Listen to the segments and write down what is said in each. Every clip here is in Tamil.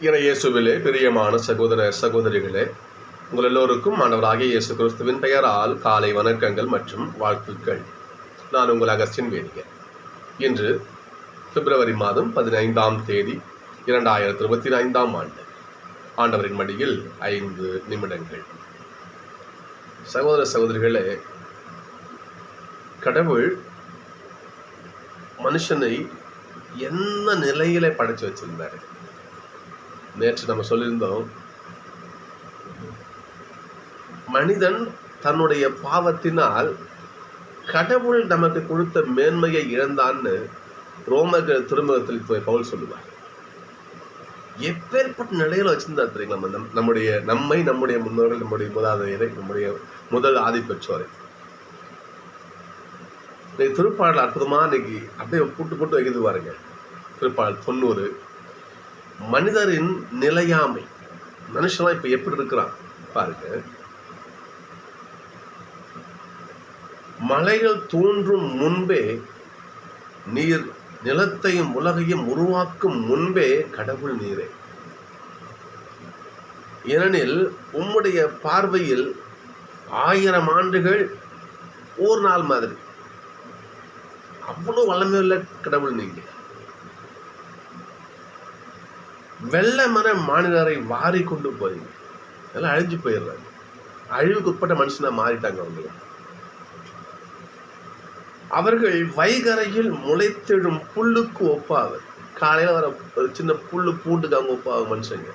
இயேசுவிலே பிரியமான சகோதர சகோதரிகளே, உங்கள் எல்லோருக்கும் ஆண்டவராகிய இயேசு கிறிஸ்துவின் பெயரால் காலை வணக்கங்கள் மற்றும் வாழ்த்துக்கள். நான் உங்கள் அகஸ்டின் வேதியர். இன்று பிப்ரவரி மாதம் 15ஆம் தேதி 2025ஆம் ஆண்டு. ஆண்டவரின் மடியில் 5 நிமிடங்கள். சகோதர சகோதரிகளே, கடவுள் மனுஷனை என்ன நிலையில படைச்சு வச்சிருந்தாரு? நேற்று நம்ம சொல்லியிருந்தோம், மனிதன் தன்னுடைய பாவத்தினால் கடவுள் நமக்கு கொடுத்த மேன்மையை இழந்தான்னு ரோமர்கள் திருமுகத்தில் பவுல் சொல்லுவார். எப்பேற்பட்ட நிலையில வச்சிருந்தா தெரியுங்களா? நம்முடைய முன்னோர்கள், நம்முடைய மூதாதையரை, நம்முடைய முதல் ஆதி பெற்றோரை. இன்னைக்கு திருப்பாடல் அற்புதமா இன்னைக்கு அப்படியே போட்டு வைக்கிறது பாருங்க. திருப்பாடல் 90. மனிதரின் நிலையாமை, மனுஷனா இப்ப எப்படி இருக்கிறான் பாருங்க. மலைகள் தோன்றும் முன்பே, நீர் நிலத்தையும் உலகையும் உருவாக்கும் முன்பே கடவுள் நீரே. ஏனெனில் உம்முடைய பார்வையில் 1000 ஆண்டுகள் ஒரு நாள் மாதிரி. அவ்வளவு வல்லமையுள்ள கடவுள் நீங்க. வெள்ள மர மாநிலரை வாரி கொண்டு போறீங்க, எல்லாம் அழிஞ்சு போயிடுறாங்க. அழிவுக்கு உட்பட்ட மனுஷனா மாறிட்டாங்க அவங்க. அவர்கள் வைகரையில் முளைத்தெழும் புல்லுக்கு ஒப்பாவர். காலையில வர ஒரு சின்ன புல்லு பூண்டுக்கு அவங்க ஒப்பாக மனுஷங்க.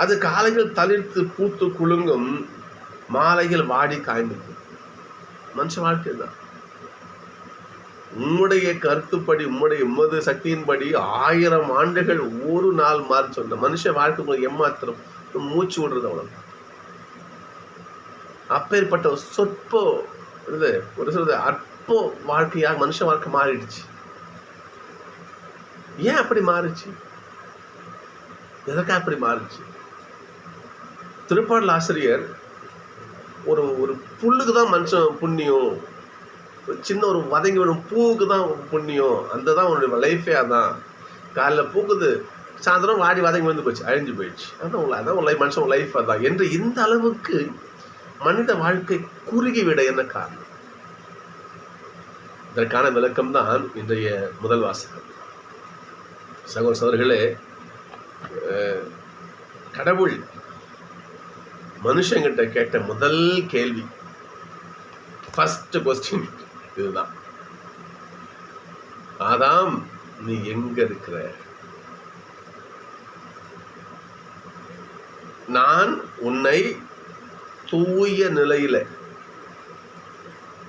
அது காலையில் தளிர்த்து பூத்து குலுங்கும், மாலையில் வாடி காய்ந்து. மனுஷ வாழ்க்கை தான். உம்முடைய கருத்துப்படி, உமது சக்தியின்படி 1000 ஆண்டுகள் ஒரு நாள் மாறி சொன்ன மனுஷ வாழ்க்கை ஏமாத்திரம், மூச்சு விடுறது அவ்வளவு. அப்பேற்பட்ட சொற்ப அற்ப வாழ்க்கையாக மனுஷ வாழ்க்கை மாறிடுச்சு. ஏன் அப்படி மாறிச்சு? எதற்காக அப்படி மாறிச்சு? திருப்பாடல் ஒரு புல்லுக்கு தான் மனுஷன் புண்ணியம், சின்ன ஒரு வதங்கி விடும் பூவுக்கு தான் புண்ணியம், அந்த தான் உன்னுடைய லைஃபே. அதான் காலைல பூக்குது, சாயந்தரம் வாடி வதங்கி வந்து போச்சு, அழிஞ்சு போயிடுச்சு. அதான் மனுஷன் லைஃப் அதான் என்று இந்த அளவுக்கு மனித வாழ்க்கை குறுகிவிட என்ன காரணம்? இதற்கான விளக்கம் தான் இன்றைய முதல் வாசகம். சகோதர சகோதரிகளே, கடவுள் மனுஷங்கிட்ட கேட்ட முதல் கேள்வி, ஃபர்ஸ்ட் கொஸ்டின் இதுதான். ஆதாம், நீ எங்க இருக்கிற? நான் உன்னை தூய நிலையில,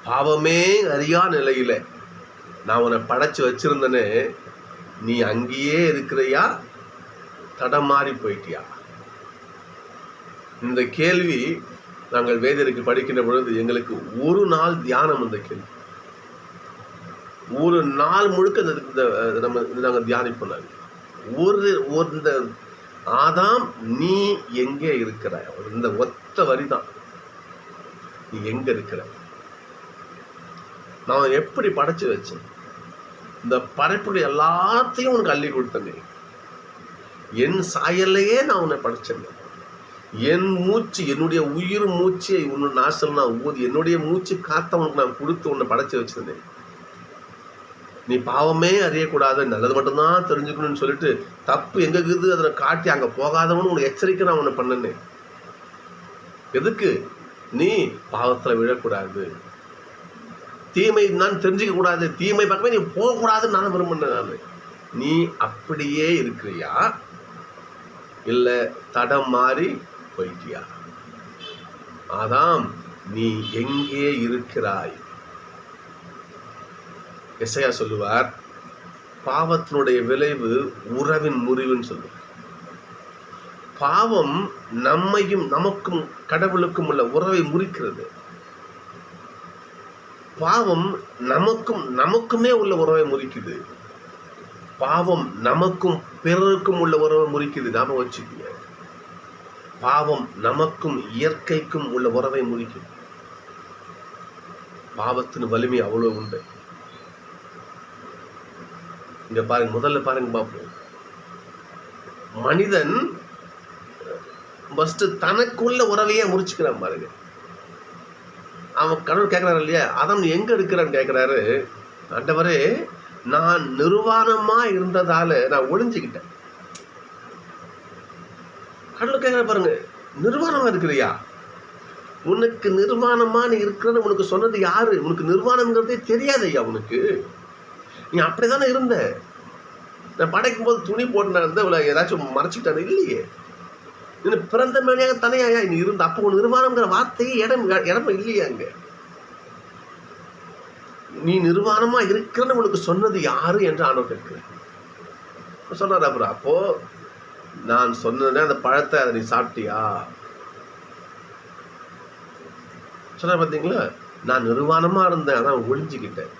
பாவமே அறியா நிலையில நான் உன்னை படைச்சு வச்சிருந்தனே, நீ அங்கேயே இருக்கிறியா, தடமாறி போயிட்டியா? இந்த கேள்வி நாங்கள் வேதருக்கு படிக்கின்ற பொழுது எங்களுக்கு ஒரு நாள் தியானம். இந்த கேள்வி ஒரு நாள் முழுக்க நாங்கள் தியானிப்போம். இந்த ஆதாம், நீ எங்கே இருக்கிறாய்? இந்த ஒத்த வரிதான், நீ எங்க இருக்கிற? நான் எப்படி படைச்சு வச்சேன்? இந்த படைப்புகள் எல்லாத்தையும் உனக்கு அள்ளி கொடுத்தேங்க. என் சாயல்லையே நான் உன்னை படைச்சேன். என் மூச்சு, என்னுடைய உயிர் மூச்சை உன்னோட நாசல் நான் ஊதி, என்னுடைய மூச்சு காத்தவனுக்கு நான் கொடுத்து உன்னை படைச்சு வச்சிருந்தேன். நீ பாவமே அறியக்கூடாது, நல்லது மட்டும்தான் தெரிஞ்சுக்கணும்னு சொல்லிட்டு தப்பு எங்க இருக்குது அதை காட்டி அங்க போகாதவனு உனக்கு எச்சரிக்கை நான் உன்னை பண்ணனேன். எதுக்கு? நீ பாவத்துல விழக்கூடாது, தீமை நான் தெரிஞ்சுக்க கூடாது, தீமை பக்கமே நீ போகக்கூடாதுன்னு நான் விரும்பினேன். நான் நீ அப்படியே இருக்கிறியா, இல்ல தடம் மாறி போயிட்டியா? ஆதாம், நீ எங்கே இருக்கிறாய்? எசையா சொல்லுவார், பாவத்தினுடைய விளைவு உறவின் முறிவுன்னு சொல்லுவார். பாவம் நம்மையும் நமக்கும் கடவுளுக்கும் உள்ள உறவை முறிக்கிறது. பாவம் நமக்குமே உள்ள உறவை முறிக்குது. பாவம் நமக்கும் பிறருக்கும் உள்ள உறவை முறிக்குது. நாம வச்சுக்கீங்க, பாவம் நமக்கும் இயற்கைக்கும் உள்ள உறவை முறிக்குது. பாவத்தின் வலிமை அவ்வளவு உண்டு. இங்க பாருங்க, முதல்ல பாருங்க பார்ப்போம். மனிதன் ஃபர்ஸ்ட் தனக்குள்ள உறவையே முறிச்சுக்கிறான் பாருங்க. அவன் கடவுள் கேட்கிறாரு இல்லையா, அதான் எங்க இருக்கிறான்னு கேட்கிறாரு. ஆண்டவரே, நான் நிர்வாணமா இருந்ததால நான் ஒளிஞ்சுக்கிட்டேன். கடவுள் கேட்கிற பாருங்க, நிர்வாணமா இருக்கிறியா? உனக்கு நிர்வாணமா நீ இருக்கிறன்னு உனக்கு சொன்னது யாரு? உனக்கு நிர்வாணம்ங்கிறதே தெரியாது ஐயா. உனக்கு நீ அப்படிதானே இருந்த. நான் படைக்கும் போது துணி போட்டு நான் இருந்த ஏதாச்சும் மறைச்சிக்கிட்டானு இல்லையே. நீ பிறந்த மேலையாக தனியாயா நீ இருந்த. அப்போ உன் நிர்வாணம்ங்கிற வார்த்தையே இடமே இல்லையா அங்க. நீ நிர்வாணமா இருக்கிறன்னு உனக்கு சொன்னது யாரு என்று ஆண்டவர் கேட்கிறேன் சொன்னார். அப்புறம் அப்போ நான் சொன்னேன், அந்த பழத்தை அதை நீ சாப்பிட்டியா சொன்ன பார்த்தீங்களா? நான் நிர்வாணமா இருந்தேன், அதான் ஒளிஞ்சுக்கிட்டேன்.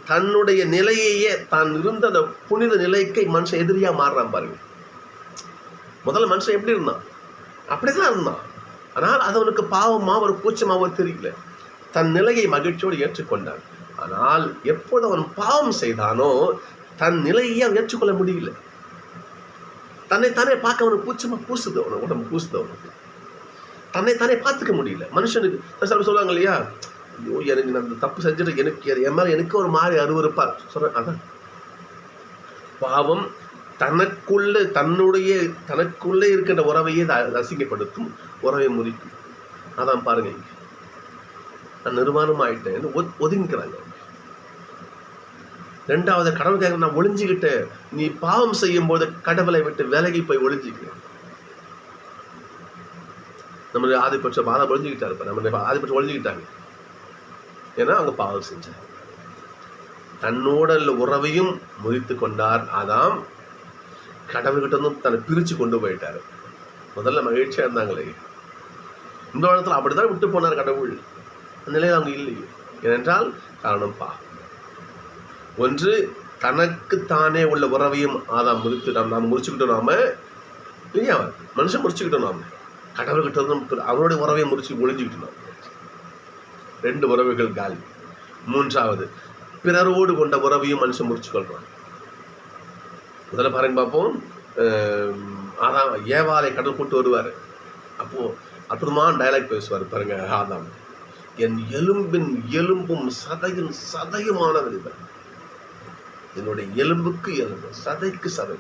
தன்னுடைய நிலையையே, தான் இருந்த அந்த புனித நிலைக்கு மனுஷன் எதிரியா மாறுறான் பாருங்க. முதல்ல மனுஷன் எப்படி இருந்தான்? அப்படிதான் இருந்தான். ஆனால் அது அவனுக்கு பாவமா ஒரு கூச்சமாவோ தெரியல. தன் நிலையை மகிழ்ச்சியோடு ஏற்றுக்கொண்டான். ஆனால் எப்போது அவன் பாவம் செய்தானோ தன் நிலையை ஏற்றுக்கொள்ள முடியல. தன்னைத்தானே பார்க்க அவனுக்கு கூச்சமா கூசுது, அவனுக்கு உடம்பு கூசுது. அவனுக்கு தன்னைத்தானே பார்த்துக்க முடியல. மனுஷனுக்கு சொல்லுவாங்க இல்லையா, ஐயோ எனக்கு நான் அந்த தப்பு செஞ்சுட்டு எனக்கு என் மேலே எனக்கு ஒரு மாதிரி அருவருப்பா சொல்றேன். அதான் பாவம் தனக்குள்ளே இருக்கின்ற உறவையே அசிங்கப்படுத்தும், உறவை முறிக்கும். அதான் பாருங்க, நான் நிர்வாணம் ஆயிட்டேன் ஒதுங்கிக்கிறாங்க. ரெண்டாவது, கடவுள் கேட்க நான் ஒளிஞ்சுக்கிட்டேன். நீ பாவம் செய்யும் போது கடவுளை விட்டு விலகி போய் ஒளிஞ்சிக்கிறேன். நம்மளுடைய ஆதிபட்சம் பாதம் ஒழிஞ்சுக்கிட்டாரு. இப்போ நம்மளுடைய ஆதிபட்சம் ஒழிஞ்சுக்கிட்டாங்க. ஏன்னா அவங்க பாவம் செஞ்சார். தன்னோட உறவையும் முறித்து கொண்டார். அதாம் கடவுள்கிட்ட வந்து தன்னை பிரித்து கொண்டு போயிட்டாரு. முதல்ல மகிழ்ச்சியாக இருந்தாங்களே, இந்த இடத்துல அப்படித்தான் விட்டு போனார் கடவுள். அந்த நிலையில் அவங்க இல்லையே. ஏனென்றால் காரணம் பாவம். ஒன்று, தனக்குத்தானே உள்ள உறவையும் ஆதாம் முறித்து நாம் முறிச்சுக்கிட்டோம். நாம இல்லையா, மனுஷன் முறிச்சுக்கிட்டோம். நாம கடவுள்கிட்ட வந்து அவருடைய உறவையை முறிச்சு ஒளிஞ்சுக்கிட்டோம். 2 உறவுகள் காலி. 3வது, பிறரோடு கொண்ட உறவையும் மனுஷன் முறிச்சு கொள்றான். முதல்ல பாருங்க பார்ப்போம். ஆதாம் ஏவாளை கடவுள் கூட்டு வருவார். அப்போ அற்புதமான டயலாக் பேசுவார் பாருங்க. ஆதாம், என் எலும்பின் எலும்பும் சதையின் சதையுமானது இவர். என்னுடைய எலும்புக்கு எலும்பு, சதைக்கு சதை,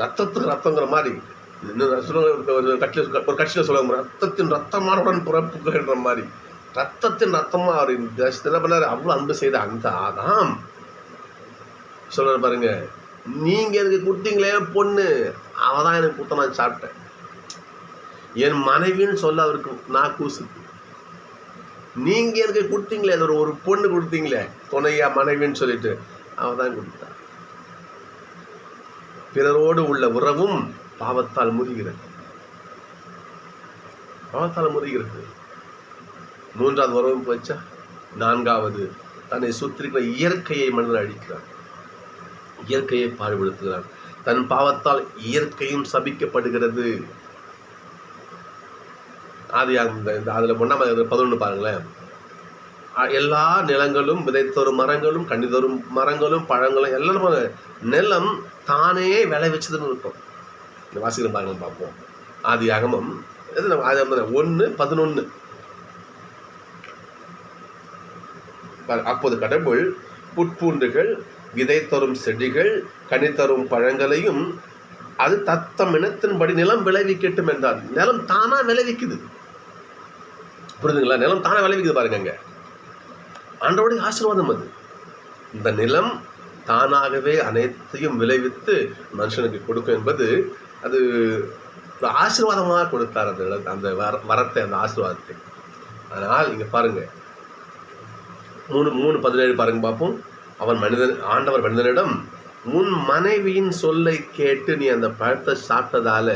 ரத்தத்துக்கு ரத்தங்கிற மாதிரி. ஒரு கட்சியில் சொல்லுவாங்க, ரத்தத்தின் ரத்தமானவுடன் பிறப்புகின்ற மாதிரி. ரத்தத்தின் ரத்தமா அவர் என்ன பண்ணாரு, அவ்வளவு அன்பு செய்த அந்த ஆதாம் சொல்ற பாருங்க, நீங்க எனக்கு கொடுத்தீங்களே பொண்ணு, அவதான் எனக்கு கொடுத்த, நான் சாப்பிட்டேன். என் மனைவின்னு சொல்ல அவருக்கு நான் கூசு. நீங்க எனக்கு கொடுத்தீங்களே, அது ஒரு பொண்ணு கொடுத்தீங்களே துணையா மனைவின்னு சொல்லிட்டு, அவதான் கொடுத்தா. பிறரோடு உள்ள உறவும் பாவத்தால் முறிகிறது. 3வது உறவும் போச்சா. 4வது, தன்னை சுற்றிருக்கிற இயற்கையை மனிதன் அழிக்கிறான், இயற்கையை பாடுபடுத்துகிறான். தன் பாவத்தால் இயற்கையும் சபிக்கப்படுகிறது. அதுல 11 பாருங்களேன். எல்லா நிலங்களும் விதைத்தோறும் மரங்களும் கனிதோறும் மரங்களும் பழங்களும் எல்லாம் நிலம் தானே விளைவிச்சதுன்னு இருக்கும். இந்த வாசிக்கிறோம் பாருங்க, பார்ப்போம். ஆதியாகமம் 1:11. அப்போது கடவுள் புட்பூண்டுகள், விதை தரும் செடிகள், கனி தரும் பழங்களையும் அது தத்தம் இனத்தின்படி நிலம் விளைவிக்கட்டும் என்றார். நிலம் தானா விளைவிக்குது, புரியுதுங்களா? நிலம் தானா விளைவிக்குது பாருங்க. அங்க ஆண்டவருடைய ஆசீர்வாதம் அது. இந்த நிலம் தானாகவே அனைத்தையும் விளைவித்து மனுஷனுக்கு கொடுக்கும் என்பது அது ஆசீர்வாதமாக கொடுத்தார் அந்த வரத்தை, அந்த ஆசீர்வாதத்தை. ஆனால் இங்க பாருங்க, 3:17 பாருங்க பார்ப்போம். ஆண்டவர் மனிதனிடம், உன் மனைவியின் சொல்லை கேட்டு நீ அந்த பழத்தை சாப்பிட்டதால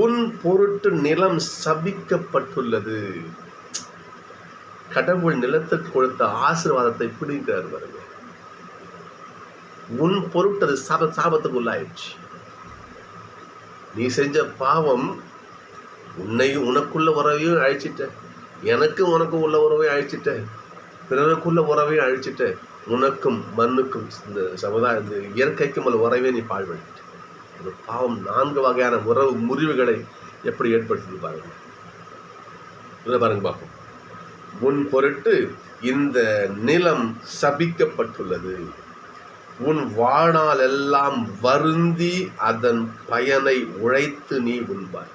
உன் பொருட்டு நிலம் சபிக்கப்பட்டுள்ளது. கடவுள் நிலத்துக்கு கொடுத்த ஆசீர்வாதத்தை பிடிக்கிறார் பாருங்க. உன் பொருட்டு அது சாபத்துக்கு உள்ளாயிடுச்சு. நீ செஞ்ச பாவம் உன்னையும் உனக்குள்ள உறவையும் அழிச்சிட்ட, எனக்கும் உனக்கும் உள்ள உறவையும் அழிச்சிட்ட, பிறருக்குள்ள உறவையும் அழிச்சிட்ட, உனக்கும் மண்ணுக்கும் இந்த சமுதாய இந்த இயற்கைக்கும் உள்ள உறவே நீ பாழ்படுத்திட்ட. ஒரு பாவம் 4 வகையான உறவு முறிவுகளை எப்படி ஏற்படுத்துது பாருங்க. பாருங்க பார்ப்போம். உன் பொருட்டு இந்த நிலம் சபிக்கப்பட்டுள்ளது, உன் வாழ்நாள் எல்லாம் வருந்தி அதன் பயனை உழைத்து நீ உண்பாய்.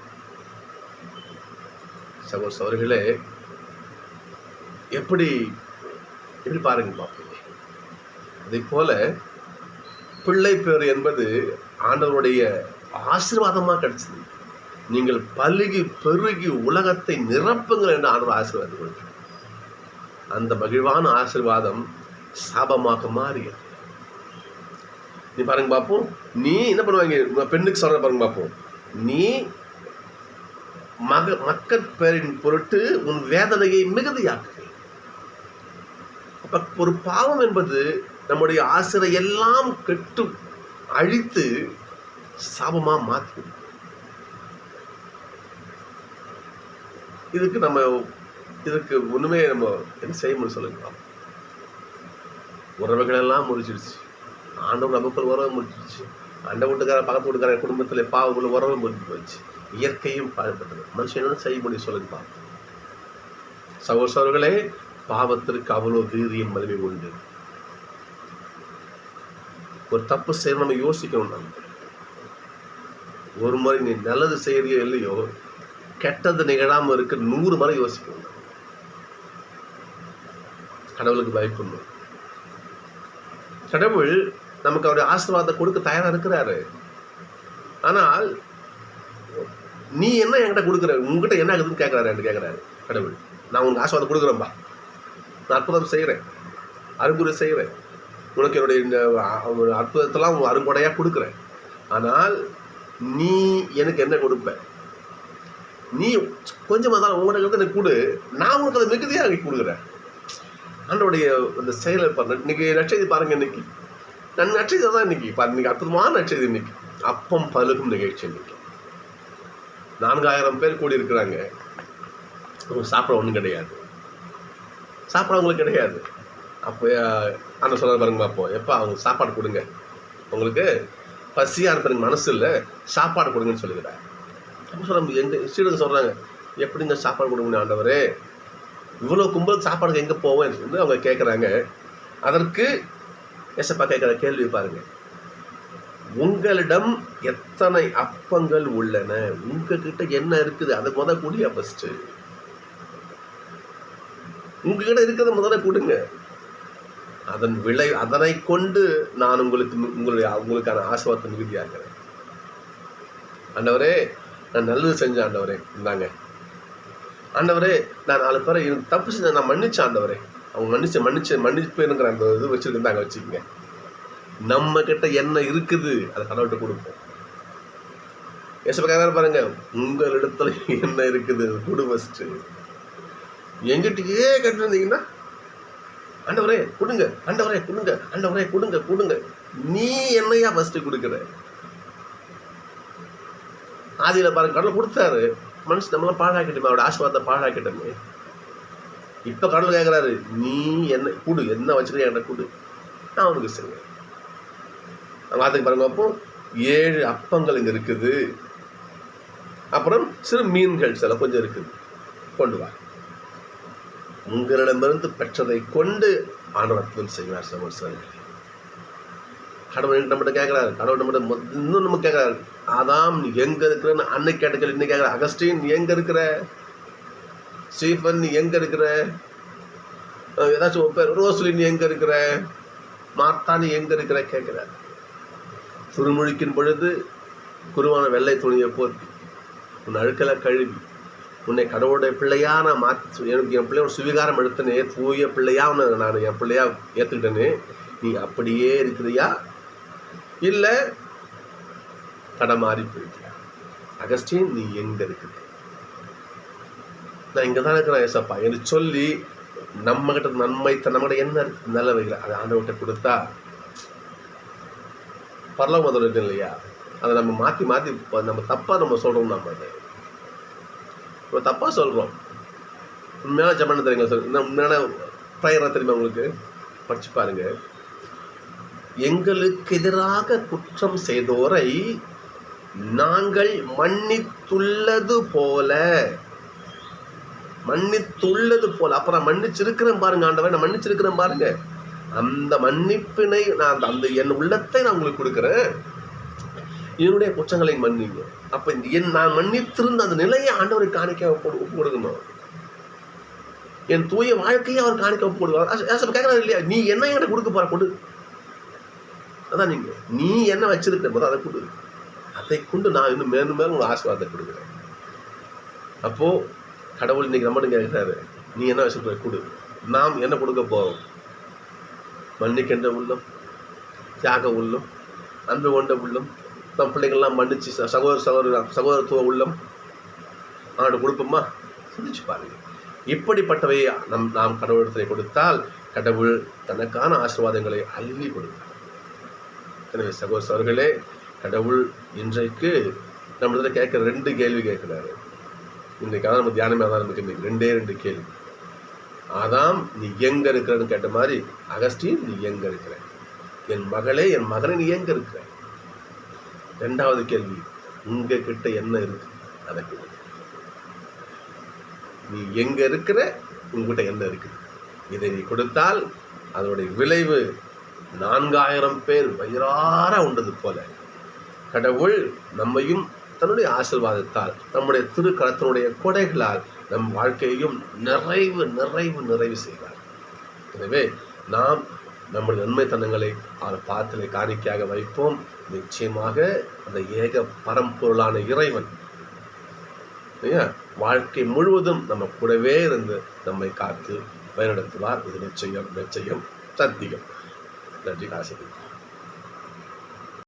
சகோதரர்களே, எப்படி பாருங்க பார்ப்பீங்க. அதே போல பிள்ளை பேர் என்பது ஆண்டவருடைய ஆசீர்வாதமாக கிடைச்சது. நீங்கள் பலுகி பெருகி உலகத்தை நிரப்புங்கள் என்று ஆண்டவர் ஆசீர்வாதம் கொடுத்தார். அந்த மகிழ்வான ஆசீர்வாதம் சாபமாக மாறியது. நீ பாருங்க பார்ப்போம். நீ என்ன பண்ணுவாங்க, பெண்ணுக்கு சொல்ற பாருங்க பார்ப்போம். நீ மக்கள் பேரின் பொருட்டு உன் வேதனையை மிகுதியாக்கு. அப்ப ஒரு பாவம் என்பது நம்முடைய ஆசிரை எல்லாம் கெட்டு அழித்து சாபமா மாற்றி. இதுக்கு ஒண்ணுமே நம்ம என்ன செய்ய முடியும் சொல்லுங்க. உறவுகள் எல்லாம் முடிச்சிருச்சு. ஆண்டவர் நமக்குள் உறவு முடிச்சிருச்சு. அண்டை வீட்டுக்கார பக்கத்து வீட்டுக்கார குடும்பத்துல பாவங்கள் உறவு முடிஞ்சு போயிடுச்சு. இயற்கையும் பாழ்பட்டது. மனுஷனோட செய்ய முடியும் சொல்லுங்க பார்ப்போம். சகோதரர்களே, பாவத்திற்கு அவ்வளோ வீரியம் வலிமை உண்டு. ஒரு தப்பு செய்ய நம்ம யோசிக்கணும். நம்ம ஒரு முறை நீ நல்லது செய்யறியோ இல்லையோ, கெட்டது நிகழாம இருக்க 100 முறை யோசிக்கணும். கடவுளுக்கு பயப்படணும். கடவுள் நமக்கு அவருடைய ஆசீர்வாதத்தை கொடுக்க தயாரா இருக்கிறாரு. ஆனால் நீ என்ன என்கிட்ட கொடுக்குற, உங்ககிட்ட என்ன ஆகுதுன்னு கேட்கிறாரு கடவுள். நான் உனக்கு ஆசீர்வாதம் கொடுக்குறேன்பா, நான் அற்புதம் செய்கிறேன், அருங்குறை செய்கிறேன், உனக்கு என்னுடைய இந்த அற்புதத்தெல்லாம் அருங்கொடையாக கொடுக்குறேன். ஆனால் நீ எனக்கு என்ன கொடுப்ப? நீ கொஞ்சமாக தான் உங்கள்கிட்ட எனக்கு கொடு, நான் உனக்கு அதை மிகுதியாக கொடுக்குறேன். ஆண்டோடைய அந்த செயலை பாருங்க. இன்னைக்கு நற்செய்தி பாருங்க. இன்னைக்கு நற்செய்தி தான் இன்னைக்கு அற்புதமான நற்செய்தி. இன்னைக்கு அப்பம் பழுகும் நிகழ்ச்சி. இன்னைக்கு 4000 பேர் கூடி இருக்கிறாங்க. சாப்பிட ஒன்றும் கிடையாது, சாப்பிட்றவங்களுக்கு கிடையாது. அப்போ அந்த சொல்ல பாருங்க பார்ப்போம். எப்போ அவங்க சாப்பாடு கொடுங்க, உங்களுக்கு பசியாக இருப்பதுக்கு மனசு இல்லை, சாப்பாடு கொடுங்கன்னு சொல்லிக்கிறார். அப்போ சொல்ல எங்கள் சீடுங்க சொல்கிறாங்க, எப்படிங்க சாப்பாடு கொடுங்க ஆண்டவரே, இவ்வளோ கும்பல் சாப்பாடுக்கு எங்கே போவோம் சொல்லி அவங்க கேட்குறாங்க. அதற்கு ஏசப்பா கேட்குற கேள்வி பாருங்க. உங்களிடம் எத்தனை அப்பங்கள் உள்ளன, உங்ககிட்ட என்ன இருக்குது, அதை கூடிய ஃபர்ஸ்ட் உங்ககிட்ட இருக்கிறத முதல்ல கொடுங்க. அதன் விளை அதனை கொண்டு நான் உங்களுக்கான ஆசீர்வாதத்தை மிகுதியாக்குறேன். ஆண்டவரே, நான் நல்லது செஞ்சேன் ஆண்டவரே, இருந்தாங்க ஆண்டவரே, நான் 4 பேரை எனக்கு தப்பு செஞ்சேன், நான் மன்னிச்சேன் ஆண்டவரே. அவங்க மன்னிப்புங்கிற அந்த இது வச்சுருந்தாங்க. வச்சுக்கோங்க, நம்ம கிட்ட என்ன இருக்குது அதை கடவுள்கிட்ட கொடுப்போம். ஏசப்பா பாருங்க, உங்களிடத்துல என்ன இருக்குது கொடு ஃபர்ஸ்ட். எங்கிட்டயே கேட்டுருந்தீங்கன்னா, ஆண்டவரே கொடுங்க, ஆண்டவரே கொடுங்க, ஆண்டவரே கொடுங்க கொடுங்க, நீ என்னையா ஃபர்ஸ்ட் கொடுக்குற? ஆதியில பாருங்க, கடவுள் கொடுத்தாரு, மனுஷன் நம்மளாம் பாழாக்கிட்டோமே, அவரோட ஆசீர்வாதத்தை பாழாக்கிட்டோமே. இப்ப கடவுள் கேட்கிறாரு, நீ என்ன கொடு, என்ன வச்சுக்க என்கிட்ட கொடு, நான் அவனுக்கு செய்வேன். அதுக்கு பாருங்க, அப்போ 7 அப்பங்கள் இங்க இருக்குது, அப்புறம் சிறு மீன்கள் சில கொஞ்சம் இருக்குது, கொண்டு வா. உங்களிடமிருந்து பெற்றதை கொண்டு ஆண்டவர் அற்புதம் செய்வார். சகோதரர்களே, கடவுள் நம்மகிட்ட கேட்கிறாரு, கடவுள் நம்மகிட்ட இன்னும் நம்ம கேட்கிறாரு, ஆதாம் நீ எங்க இருக்கிறன்னு அன்னைக்கு கேட்டுக்கள் இன்னைக்கு கேட்கிற. அகஸ்டின் நீ எங்க இருக்கிற? ஸ்டீஃபன் நீ எங்க இருக்கிற? ஏதாச்சும் பேர் ரோஸ்லி நீ எங்க இருக்கிற? மார்த்தா நீ எங்க இருக்கிற கேட்கிறார். துருமுழிக்கும் பொழுது குருவான வெள்ளை துணியை போர்த்தி உன் அழுக்கலை கழுவி உன்னை கடவுளுடைய பிள்ளையா நான் எனக்கு என் பிள்ளையோட சுவீகாரம் எடுத்தனே, தூய பிள்ளையா நான் என் பிள்ளையா ஏற்றுக்கிட்டேனே, நீ அப்படியே இருக்கிறியா இல்லை கடமாறி போயிருக்கியா? அகஸ்டின் நீ எங்க இருக்கிற? நான் இங்கே தான் இருக்கிறேன் ஏசப்பா என்று சொல்லி நம்மகிட்ட நம்மகிட்ட என்ன இருக்கு நல்ல வைக்கிற அதை ஆண்டவர்கிட்ட கொடுத்தா பரலோகம் முதல்ல இருக்கு இல்லையா? அதை நம்ம மாற்றி நம்ம தப்பாக நம்ம சொல்கிறோம். நம்ம அதை நம்ம தப்பாக சொல்கிறோம். உண்மையான ஜெபம் தெரியுங்களா? உண்மையான ப்ரேயர் தெரியுமா உங்களுக்கு? படிச்சு பாருங்க. எங்களுக்கு எதிராக குற்றம் செய்தோரை நாங்கள் மன்னித்துள்ளது போல. அப்புறம் மன்னிச்சிருக்கிறேன் பாருங்க ஆண்டவர், நான் மன்னிச்சிருக்கிறேன் பாருங்க. அந்த மன்னிப்பினை நான் அந்த என் உள்ளத்தை நான் உங்களுக்கு கொடுக்குறேன், என்னுடைய குற்றங்களை மன்னிங்க. அப்ப நான் மன்னித்திருந்த அந்த நிலையை ஆண்டவரை காணிக்க கொடுக்கணும். என் தூய வாழ்க்கையை அவர் காணிக்க போடுவார். கேட்கறாரு இல்லையா, நீ என்ன என்கிட்ட கொடுக்க போற, கொடு. அதான் நீ என்ன வச்சிருக்க போது அதை கொடு. அதை கொண்டு நான் இன்னும் மேலும் மேலும் உங்க ஆசீர்வாதத்தை கொடுக்குறேன். அப்போ கடவுள் இன்னைக்கு நம்மகிட்ட கேட்கிறாரு, நீ என்ன வச்சிருக்க கொடு. நாம் என்ன கொடுக்க போறோம்? மன்னிக்கின்ற உள்ளம், தியாக உள்ளம், அன்பு கொண்ட உள்ளம், தம் பிள்ளைகள்லாம் மன்னிச்சு சகோதரத்துவ உள்ளம் அவனோட கொடுப்போமா? சிந்திச்சு பாருங்க. இப்படிப்பட்டவை நாம் கடவுளத்தை கொடுத்தால் கடவுள் தனக்கான ஆசீர்வாதங்களை அள்ளி கொடுத்தார். எனவே சகோதரர்களே, கடவுள் இன்றைக்கு நம்மள கேட்கிற 2 கேள்வி கேட்கிறாரு. இன்றைக்காக நம்ம தியானமே தான் நமக்கு இன்னைக்கு 2 கேள்வி. ஆதாம், நீ எங்க இருக்கிறன்னு கேட்ட மாதிரி அகஸ்டீன், நீ எங்க இருக்கிற? என் மகளே, என் மகனை, நீ எங்க இருக்கிற? 2வது கேள்வி, உங்க கிட்ட என்ன இருக்கு? அதை கொடு. நீ எங்க இருக்கிற, உங்ககிட்ட என்ன இருக்குது? இதை நீ கொடுத்தால் அதனுடைய விளைவு 4000 பேர் வயிறார உண்டது போல கடவுள் நம்மையும் தன்னுடைய ஆசீர்வாதத்தால், நம்முடைய திருக்கரத்தினுடைய கொடைகளால் நம் வாழ்க்கையையும் நிறைவு செய்வார். எனவே நாம் நம்முடைய நன்மைத்தனங்களை அவர் பாத்திரை காணிக்கையாக வைப்போம். நிச்சயமாக அந்த ஏக பரம்பொருளான இறைவன் வாழ்க்கை முழுவதும் நம்ம கூடவே இருந்து நம்மை காத்து வழிநடத்துவார். இது நிச்சயம் சத்தியம். நன்றி. ஆசிரியர்.